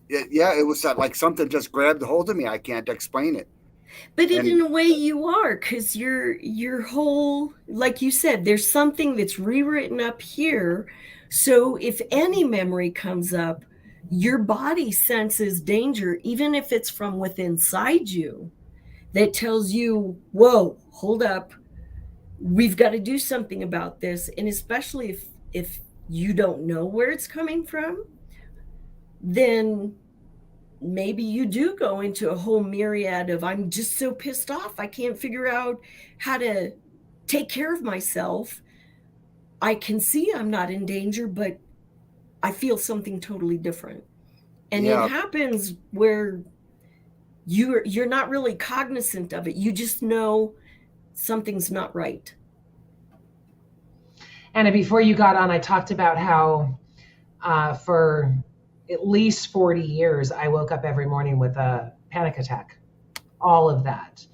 B: It was like something just grabbed a hold of me. I can't explain it.
C: But in a way you are, because your whole, like you said, there's something that's rewritten up here. So if any memory comes up, your body senses danger, even if it's from within inside you, that tells you, whoa, hold up, we've got to do something about this. And especially if you don't know where it's coming from, then maybe you do go into a whole myriad of, I'm just so pissed off, I can't figure out how to take care of myself. I can see I'm not in danger, but I feel something totally different. And it happens where you're not really cognizant of it. You just know something's not right.
A: And before you got on, I talked about how for at least 40 years, I woke up every morning with a panic attack. All of that.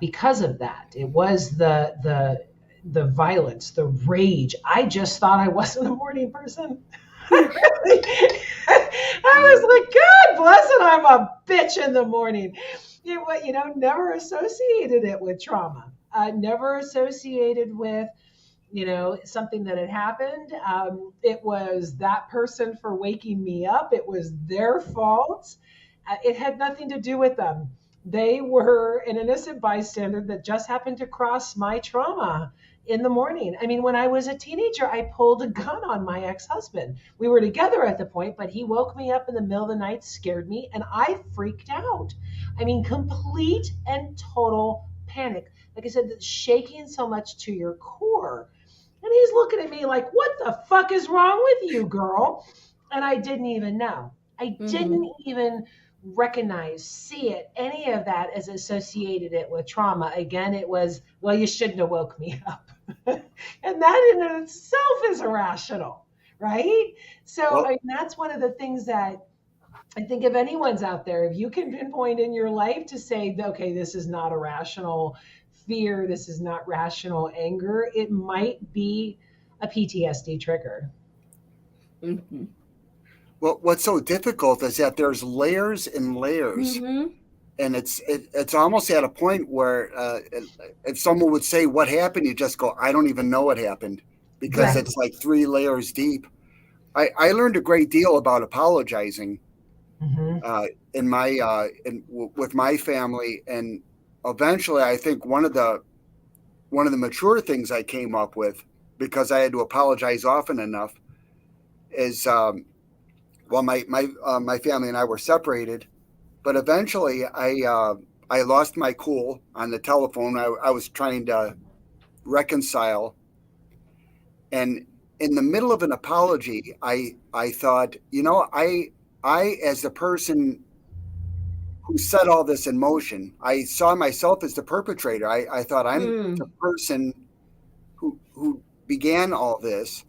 A: Because of that, it was the violence, the rage. I just thought I wasn't a morning person. I was like, God bless it, I'm a bitch in the morning. Never associated it with trauma. Never associated with, something that had happened. It was that person for waking me up. It was their fault. It had nothing to do with them. They were an innocent bystander that just happened to cross my trauma in the morning. I mean, when I was a teenager, I pulled a gun on my ex-husband. We were together at the point, but he woke me up in the middle of the night, scared me, and I freaked out. I mean, complete and total panic. Like I said, shaking so much to your core. And he's looking at me like, what the fuck is wrong with you, girl? And I didn't even know. I didn't even recognize, see it, any of that as associated it with trauma. Again, it was, well, you shouldn't have woke me up. And that in itself is irrational, right? So
B: Well,
A: I mean, that's one of the things that I think if anyone's out there, if you can pinpoint in your life to say, okay, this is not a rational fear, this is not rational anger, it might be a PTSD trigger.
C: Mm-hmm.
B: well, what's so difficult is that there's layers and layers,
C: Mm-hmm.
B: and it's almost at a point where if someone would say what happened, you just go, I don't even know what happened, because
A: Right.
B: it's like 3 layers deep. I learned a great deal about apologizing
A: Mm-hmm.
B: with my family, and eventually I think one of the mature things I came up with, because I had to apologize often enough, is well, my family and I were separated, but eventually I lost my cool on the telephone. I was trying to reconcile, and in the middle of an apology, I thought, I as the person who set all this in motion, I saw myself as the perpetrator. I thought, I'm the person who began all this.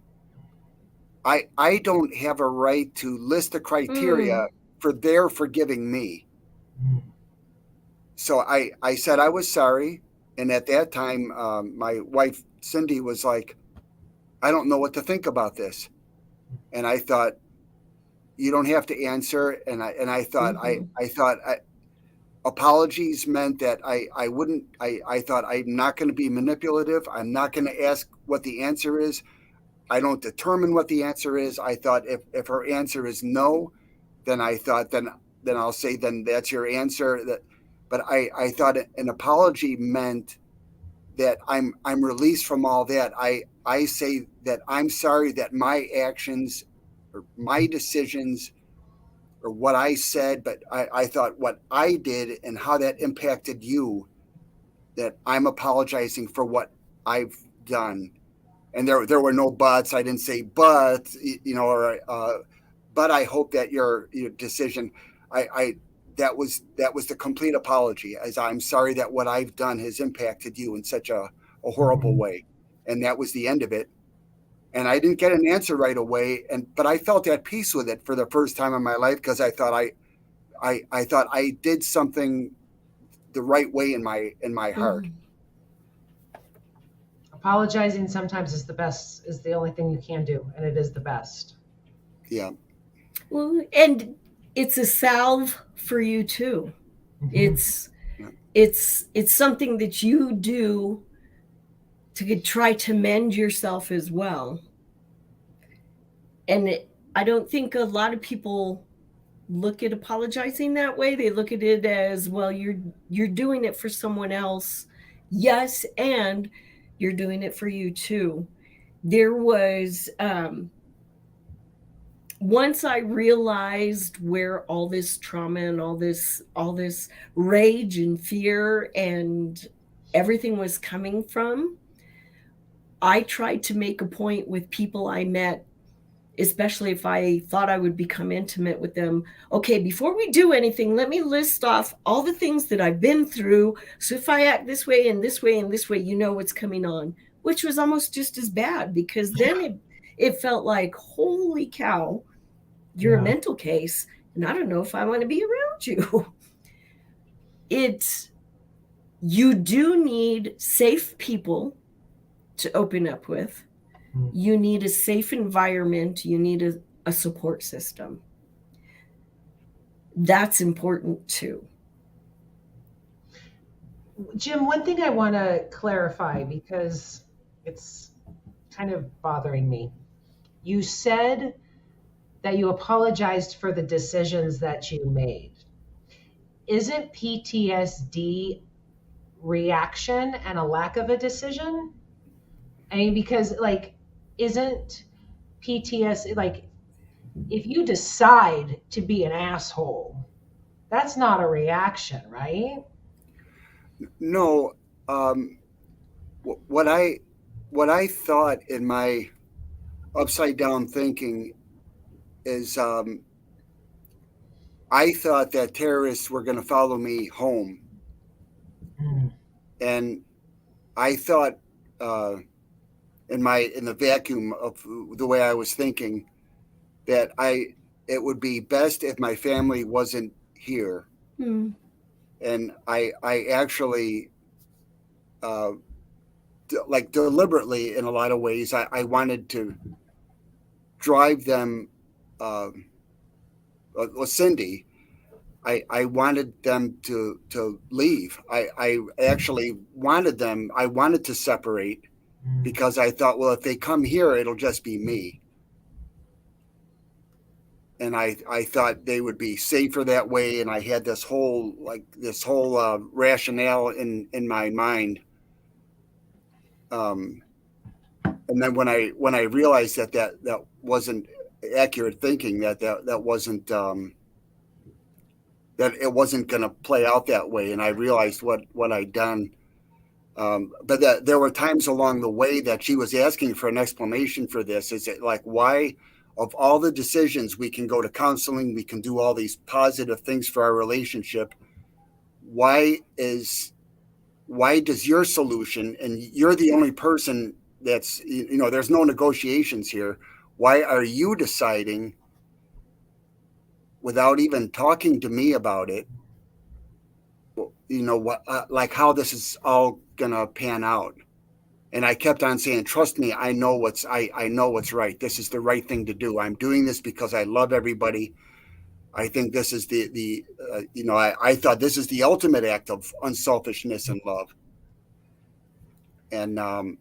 B: I don't have a right to list the criteria for their forgiving me. So I said I was sorry. And at that time, my wife, Cindy, was like, I don't know what to think about this. And I thought, you don't have to answer. And I thought, apologies meant that I thought, I'm not going to be manipulative. I'm not going to ask what the answer is. I don't determine what the answer is. I thought, if her answer is no, then I thought, then I'll say, then that's your answer. But I thought an apology meant that I'm released from all that. I say that I'm sorry that my actions or my decisions or what I said, but I thought what I did and how that impacted you, that I'm apologizing for what I've done. And there were no buts. I didn't say but, or but I hope that your decision, I that was the complete apology, as I'm sorry that what I've done has impacted you in such a horrible way. And that was the end of it. And I didn't get an answer right away, but I felt at peace with it for the first time in my life, because I thought I thought I did something the right way in my heart.
A: Apologizing sometimes is the only thing you can do, and it is the best.
B: Yeah.
C: Well, and it's a salve for you too.
A: Mm-hmm.
C: It's something that you do to try to mend yourself as well. And I don't think a lot of people look at apologizing that way. They look at it as, well, you're doing it for someone else. Yes, and you're doing it for you too. There was once I realized where all this trauma and all this rage and fear and everything was coming from, I tried to make a point with people I met, especially if I thought I would become intimate with them. Okay, before we do anything, let me list off all the things that I've been through. So if I act this way and this way and this way, you know what's coming on, which was almost just as bad, because then it felt like, holy cow, you're a mental case, and I don't know if I want to be around you. You do need safe people to open up with. You need a safe environment. You need a support system. That's important too.
A: Jim, one thing I want to clarify because it's kind of bothering me. You said that you apologized for the decisions that you made. Isn't PTSD reaction and a lack of a decision? I mean, because like, isn't PTSD like if you decide to be an asshole, that's not a reaction, right?
B: No, um, what I thought in my upside down thinking is I thought that terrorists were going to follow me home,
A: Mm.
B: and I thought in the vacuum of the way I was thinking that it would be best if my family wasn't here,
C: Hmm.
B: and I actually like deliberately in a lot of ways I wanted to drive them. Cindy, I wanted them to leave. I actually wanted them. I wanted to separate
A: Mm.
B: because I thought, well, if they come here, it'll just be me. And I thought they would be safer that way. And I had this whole rationale in my mind. Um, and then when I realized that wasn't accurate thinking, that wasn't that it wasn't going to play out that way, and I realized what I'd done. But that there were times along the way that she was asking for an explanation for this. Is it like why, of all the decisions we can go to counseling, we can do all these positive things for our relationship. Why does your solution, and you're the only person that's there's no negotiations here. Why are you deciding without even talking to me about it? What like how this is all gonna pan out. And I kept on saying, trust me, I know what's right. This is the right thing to do. I'm doing this because I love everybody. I think this is the I thought this is the ultimate act of unselfishness and love. And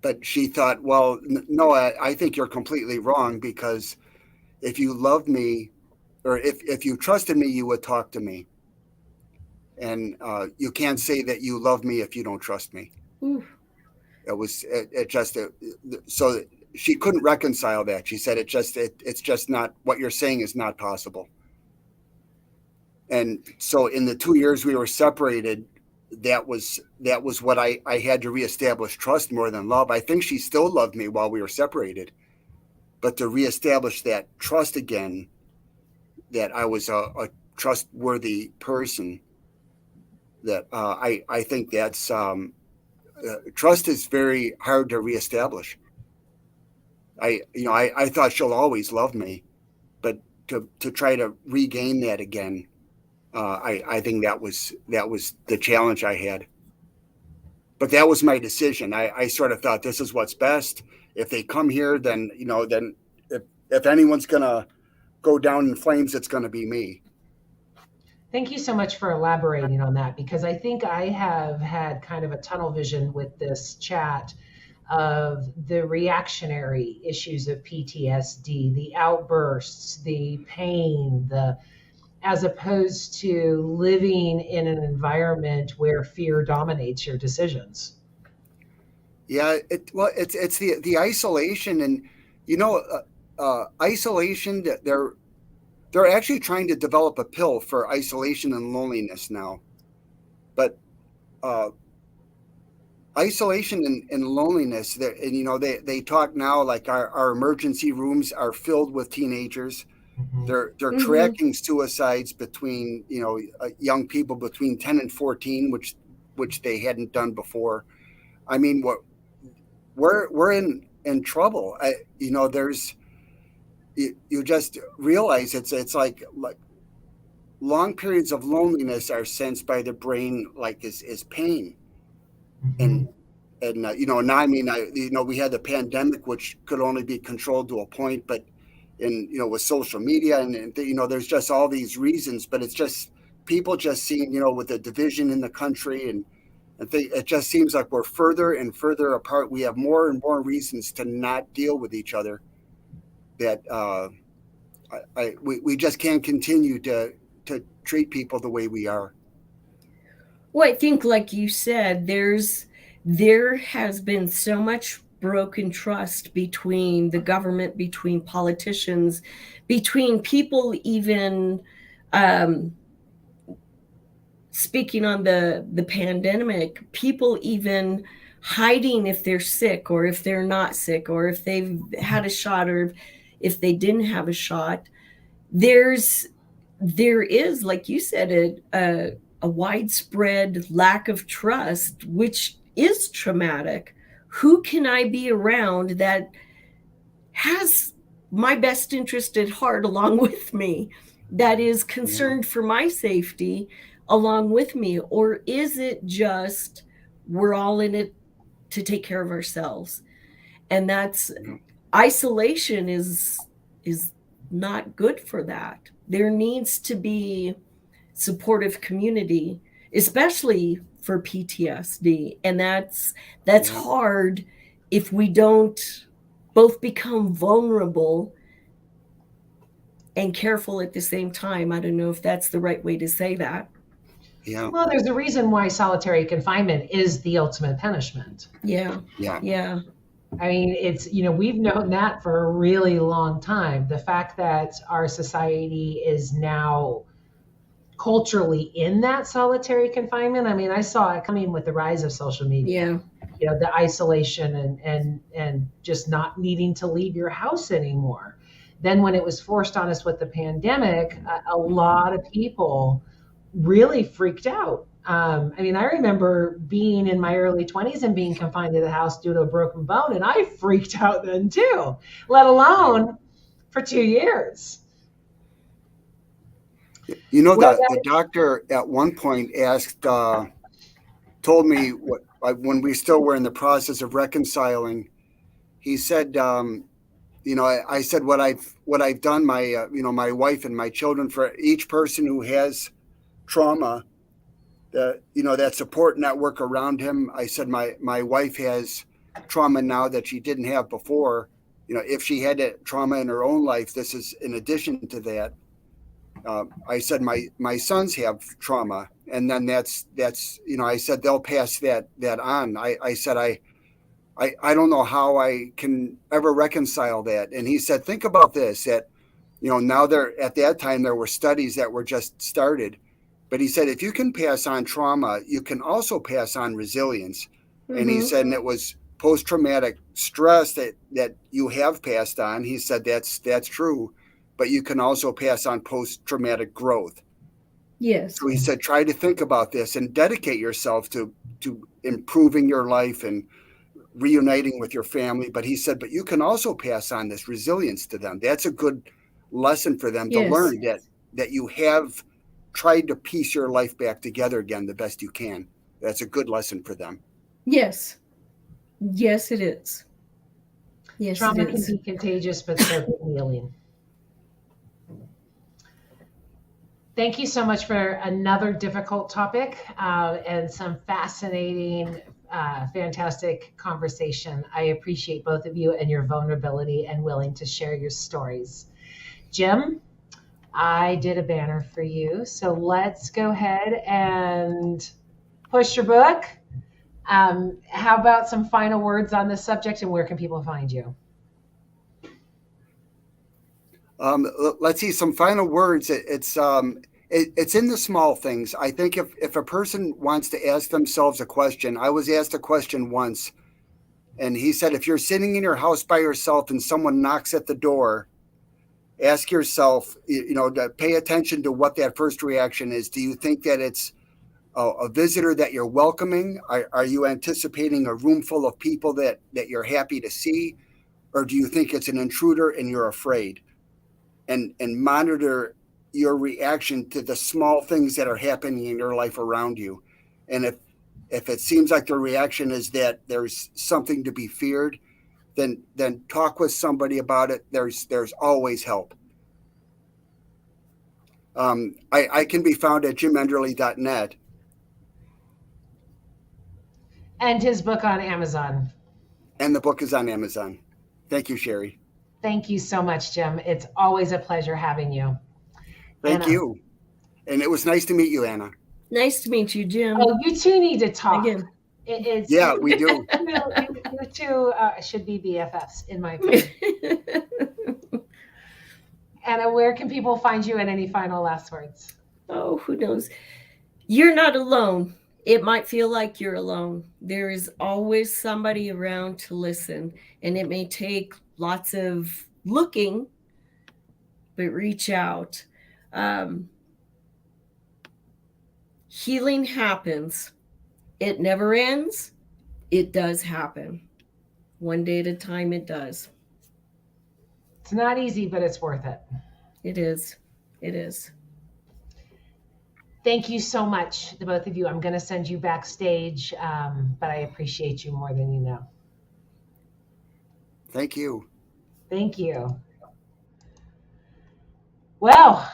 B: but she thought, well, no, I think you're completely wrong, because if you love me, or if you trusted me, you would talk to me. And you can't say that you love me if you don't trust me.
C: Ooh.
B: It just so she couldn't reconcile that. She said it's just not, what you're saying is not possible. And so in the 2 years we were separated, that was what I had to reestablish trust more than love. I think she still loved me while we were separated, but to reestablish that trust again, that I was a trustworthy person, that I think that's trust is very hard to reestablish. I thought she'll always love me, but to try to regain that again, I think that was the challenge I had. But that was my decision. I sort of thought this is what's best. If they come here, then then if anyone's gonna go down in flames, it's gonna be me.
A: Thank you so much for elaborating on that because I think I have had kind of a tunnel vision with this chat of the reactionary issues of PTSD, the outbursts, the pain, the as opposed to living in an environment where fear dominates your decisions.
B: Yeah, it's the isolation, and isolation. That they're actually trying to develop a pill for isolation and loneliness now, but uh, isolation and loneliness. And they talk now like our emergency rooms are filled with teenagers.
A: Mhm.
B: They're
C: Mm-hmm.
B: tracking suicides between young people between 10 and 14, which they hadn't done before. I mean, we're in trouble. There's you just realize it's like long periods of loneliness are sensed by the brain like is pain.
A: Mhm.
B: And now, I mean, we had the pandemic, which could only be controlled to a point, but with social media and there's just all these reasons, but it's just people just seem, with the division in the country, and it just seems like we're further and further apart. We have more and more reasons to not deal with each other. That we just can't continue to treat people the way we are.
C: Well, I think, like you said, there has been so much broken trust between the government, between politicians, between people, even speaking on the pandemic, people even hiding if they're sick or if they're not sick, or if they've had a shot or if they didn't have a shot. There is, like you said, a widespread lack of trust, which is traumatic. Who can I be around that has my best interest at heart along with me, that is concerned for my safety along with me? Or is it just we're all in it to take care of ourselves? And that's isolation is not good for that. There needs to be supportive community, especially for PTSD. And that's hard if we don't both become vulnerable and careful at the same time. I don't know if that's the right way to say that.
B: Yeah.
A: Well, there's a reason why solitary confinement is the ultimate punishment.
C: Yeah.
A: I mean, it's, we've known that for a really long time. The fact that our society is now culturally in that solitary confinement. I mean, I saw it coming with the rise of social media. The isolation and just not needing to leave your house anymore. Then when it was forced on us with the pandemic, a lot of people really freaked out. I mean, I remember being in my early 20s and being confined to the house due to a broken bone, and I freaked out then too, let alone for 2 years.
B: The doctor at one point told me when we still were in the process of reconciling, he said, I said what I've done, my wife and my children, for each person who has trauma, that support network around him. I said, my wife has trauma now that she didn't have before. If she had that trauma in her own life, this is in addition to that. I said, my sons have trauma, and then that's I said they'll pass that on. I said I don't know how I can ever reconcile that. And he said, think about this, that now at that time there were studies that were just started, but he said if you can pass on trauma, you can also pass on resilience. Mm-hmm. And he said, and it was post-traumatic stress that you have passed on. He said that's true. But you can also pass on post-traumatic growth.
C: Yes.
B: So he said, try to think about this and dedicate yourself to improving your life and reuniting with your family. But he said, but you can also pass on this resilience to them. That's a good lesson for them to learn, that you have tried to piece your life back together again the best you can. That's a good lesson for them.
C: Yes. Yes, it is. Yes,
A: trauma can be contagious, but so can healing. Thank you so much for another difficult topic and some fascinating, fantastic conversation. I appreciate both of you and your vulnerability and willing to share your stories. Jim, I did a banner for you, so let's go ahead and push your book. How about some final words on this subject, and where can people find you?
B: Let's see, some final words. It's in the small things. I think if a person wants to ask themselves a question, I was asked a question once, and he said, if you're sitting in your house by yourself and someone knocks at the door, ask yourself, to pay attention to what that first reaction is. Do you think that it's a visitor that you're welcoming? Are you anticipating a room full of people that you're happy to see? Or do you think it's an intruder and you're afraid? And monitor your reaction to the small things that are happening in your life around you. And if it seems like the reaction is that there's something to be feared, then talk with somebody about it. There's always help. I can be found at jimenderle.net.
A: And his book on Amazon.
B: And the book is on Amazon. Thank you, Sherry.
A: Thank you so much, Jim. It's always a pleasure having you.
B: Thank you. And it was nice to meet you, Anna.
C: Nice to meet you, Jim.
A: Oh, you two need to talk.
C: Again.
B: We do.
A: You two should be BFFs, in my opinion. Anna, where can people find you, and any final last words?
C: Oh, who knows? You're not alone. It might feel like you're alone. There is always somebody around to listen, and it may take lots of looking, but reach out. Healing happens. It never ends. It does happen. One day at a time, it does.
A: It's not easy, but it's worth it.
C: It is. It is.
A: Thank you so much, the both of you. I'm going to send you backstage, but I appreciate you more than you know.
B: Thank you.
A: Thank you. Well,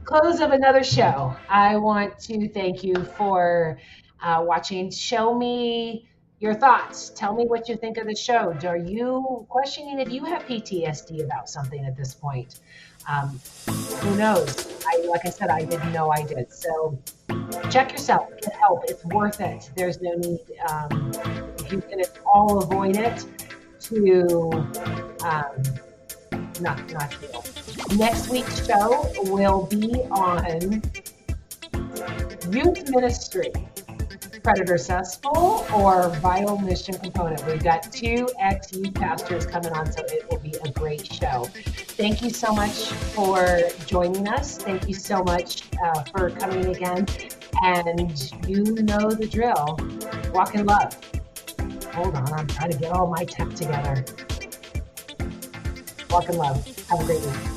A: close of another show. I want to thank you for watching. Show me your thoughts. Tell me what you think of the show. Are you questioning if you have PTSD about something at this point? Who knows? Like I said, I didn't know I did. So check yourself. Get help. It's worth it. There's no need, if you can all avoid it, to not heal. Next week's show will be on youth ministry, predator cesspool or vital mission component. We've got 2 ex-youth pastors coming on, so it will be a great show. Thank you so much for joining us. Thank you so much for coming again. And you know the drill. Walk in love. Hold on, I'm trying to get all my tech together. Walk in love. Have a great week.